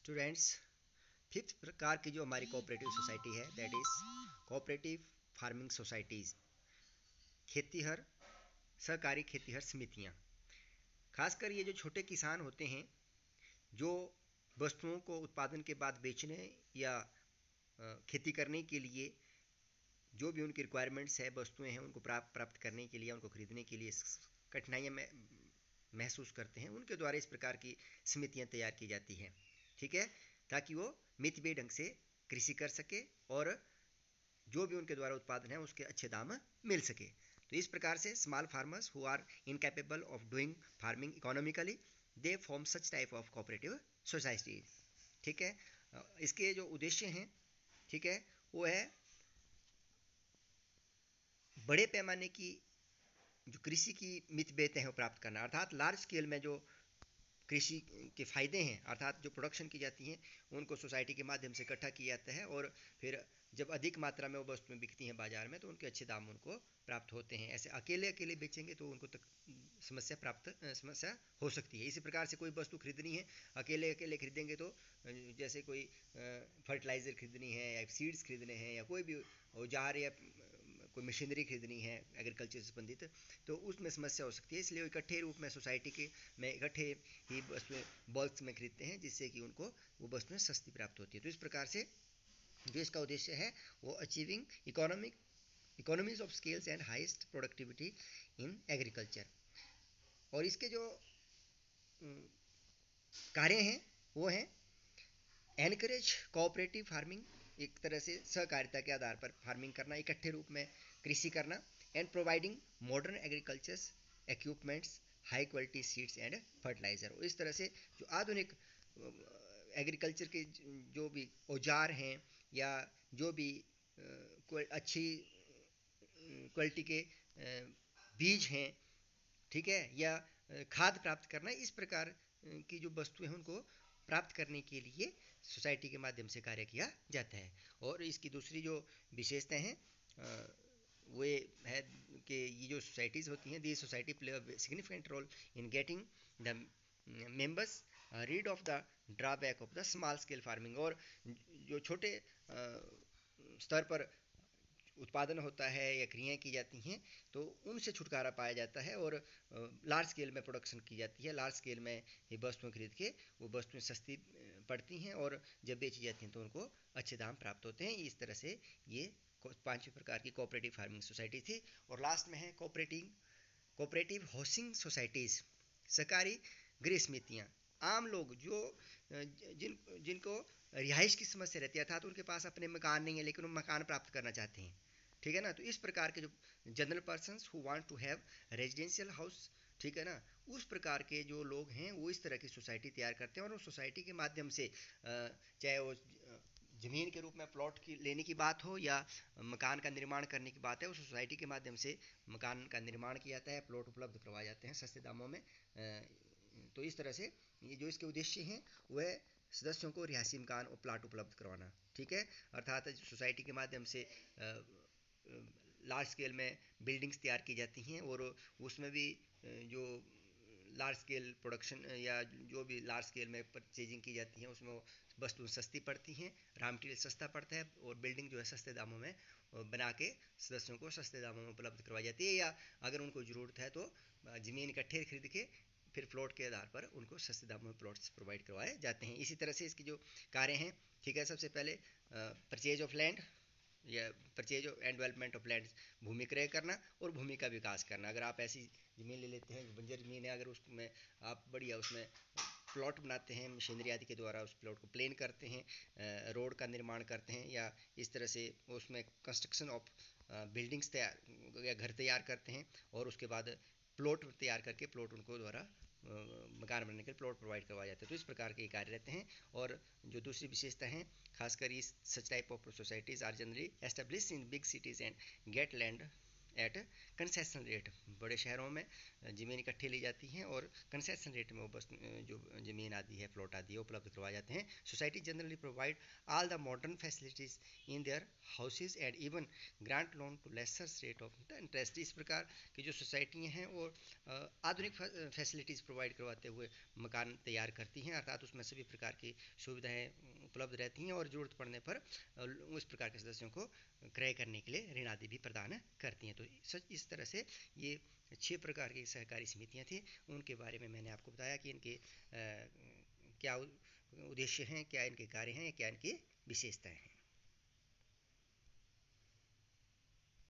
Students, fifth प्रकार की जो हमारी कोऑपरेटिव सोसाइटी है that is cooperative farming societies, खेतीहर सहकारी खेतीहर समितियाँ। खासकर ये जो छोटे किसान होते हैं जो वस्तुओं को उत्पादन के बाद बेचने या खेती करने के लिए जो भी उनकी रिक्वायरमेंट्स है, वस्तुएं हैं, उनको प्राप्त करने के लिए, उनको खरीदने के लिए कठिनाइयाँ महसूस करते हैं, उनके द्वारा इस प्रकार की समितियाँ तैयार की जाती हैं, ठीक है, ताकि वो मितव्ययी ढंग से कृषि कर सके और जो भी उनके द्वारा उत्पादन है उसके अच्छे दाम मिल सके। तो इस प्रकार से small farmers who are incapable of doing farming economically they form such type of cooperative society, ठीक है। इसके जो उद्देश्य हैं, ठीक है, वो है बड़े पैमाने की जो कृषि की मितव्ययिता है वो प्राप्त करना, अर्थात लार्ज स्केल में जो कृषि के फायदे हैं, अर्थात जो प्रोडक्शन की जाती हैं उनको सोसाइटी के माध्यम से इकट्ठा किया जाता है और फिर जब अधिक मात्रा में वो वस्तुएं बिकती हैं बाजार में तो उनके अच्छे दाम उनको प्राप्त होते हैं। ऐसे अकेले अकेले बेचेंगे तो उनको तक समस्या हो सकती है। इसी प्रकार से कोई वस्तु खरीदनी है, अकेले अकेले खरीदेंगे तो जैसे कोई फर्टिलाइज़र खरीदनी है या सीड्स खरीदने हैं या कोई भी औजार या कोई मशीनरी खरीदनी है एग्रीकल्चर से संबंधित, तो उसमें समस्या हो सकती है। इसलिए वो इकट्ठे रूप में सोसाइटी के में इकट्ठे ही वस्तुएं बल्क में खरीदते हैं जिससे कि उनको वो वस्तुएं सस्ती प्राप्त होती है। तो इस प्रकार से जो इसका उद्देश्य है वो achieving economies of scales and highest productivity in agriculture. और इसके जो कार्य हैं वो हैं एनकरेज कोऑपरेटिव फार्मिंग, एक तरह से सहकारिता के आधार पर फार्मिंग करना, इकट्ठे रूप में कृषि करना, and providing modern agricultures equipments, high quality seeds and fertiliser. इस तरह से जो आधुनिक एग्रीकल्चर के जो भी औजार हैं या जो भी अच्छी क्वालिटी के बीज हैं, ठीक है, या खाद प्राप्त करना, इस प्रकार की जो वस्तुएं हैं उनको प्राप्त करने के लिए सोसाइटी के माध्यम से कार्य किया जाता है। और इसकी दूसरी जो विशेषताएं हैं वो है कि ये जो सोसाइटीज़ होती हैं, the society play a significant role in getting the members rid of the drawback of the small scale farming. और जो छोटे स्तर पर उत्पादन होता है या क्रियाएं की जाती हैं तो उनसे छुटकारा पाया जाता है और लार्ज स्केल में प्रोडक्शन की जाती है। लार्ज स्केल में ये वस्तुएं खरीद के वो वस्तुएं सस्ती पड़ती हैं और जब बेची जाती हैं तो उनको अच्छे दाम प्राप्त होते हैं। इस तरह से ये पांचवें प्रकार की कोऑपरेटिव फार्मिंग सोसाइटी थी। और लास्ट में है कोऑपरेटिव हाउसिंग सोसाइटीज़, सरकारी गृह समितियाँ। आम लोग जो जिनको रिहाइश की समस्या रहती है, अर्थात उनके पास अपने मकान नहीं है लेकिन वो मकान प्राप्त करना चाहते हैं, ठीक है ना, तो इस प्रकार के जो general persons who want to have residential house, ठीक है ना, उस प्रकार के जो लोग हैं वो इस तरह की सोसाइटी तैयार करते हैं और उस सोसाइटी के माध्यम से चाहे वो ज़मीन के रूप में प्लॉट की लेने की बात हो या मकान का निर्माण करने की बात है, उस सोसाइटी के माध्यम से मकान का निर्माण किया जाता है, प्लॉट उपलब्ध करवाए जाते हैं सस्ते दामों में। तो इस तरह से ये जो इसके उद्देश्य हैं वह सदस्यों को रिहायशी मकान और प्लाट उपलब्ध करवाना, ठीक है, अर्थात सोसाइटी के माध्यम से लार्ज स्केल में बिल्डिंग्स तैयार की जाती हैं और उसमें भी जो लार्ज स्केल प्रोडक्शन या जो भी लार्ज स्केल में परचेजिंग की जाती है उसमें वस्तु सस्ती पड़ती हैं, रॉ मटेरियल सस्ता पड़ता है और बिल्डिंग जो है सस्ते दामों में बना के सदस्यों को सस्ते दामों में उपलब्ध करवाई जाती है। या अगर उनको ज़रूरत है तो ज़मीन इकट्ठे खरीद के फिर प्लॉट के आधार पर उनको सस्ते दामों में प्लॉट्स प्रोवाइड करवाए जाते हैं। इसी तरह से इसकी जो कार्य हैं, ठीक है, सबसे पहले परचेज ऑफ लैंड या purchase and development of land, भूमि क्रय करना और भूमि का विकास करना। अगर आप ऐसी ज़मीन ले लेते हैं, बंजर ज़मीन है, अगर उसमें आप बढ़िया उसमें प्लॉट बनाते हैं, मशीनरी आदि के द्वारा उस प्लॉट को प्लेन करते हैं, रोड का निर्माण करते हैं या इस तरह से उसमें कंस्ट्रक्शन ऑफ बिल्डिंग्स तैयार या घर तैयार करते हैं और उसके बाद प्लॉट तैयार करके प्लॉट उनको द्वारा मकान बनने के लिए प्लॉट प्रोवाइड करवाया जाता है। तो इस प्रकार के कार्य रहते हैं। और जो दूसरी विशेषता है, खासकर इस such type of societies are generally establish in big cities and get land at concession rate. बड़े शहरों में ज़मीन इकट्ठी ली जाती हैं और कंसेशन रेट में वो बस जो ज़मीन आदि है, प्लॉट आदि है, उपलब्ध करवाए जाते हैं। Society generally provide all the modern facilities in their houses and even grant loan to lesser rate of the interest. इस प्रकार की जो सोसाइटियाँ हैं वो आधुनिक फैसिलिटीज़ प्रोवाइड करवाते हुए मकान तैयार करती हैं, अर्थात उसमें सभी प्रकार की सुविधाएँ उपलब्ध रहती हैं और ज़रूरत पड़ने पर उस प्रकार के सदस्यों को क्रय करने के लिए ऋण आदि भी प्रदान करती हैं। तो इस तरह से ये 6 प्रकार की सहकारी समितियाँ थी, उनके बारे में मैंने आपको बताया कि इनके क्या उद्देश्य हैं, क्या इनके कार्य हैं, क्या इनकी विशेषताएं हैं।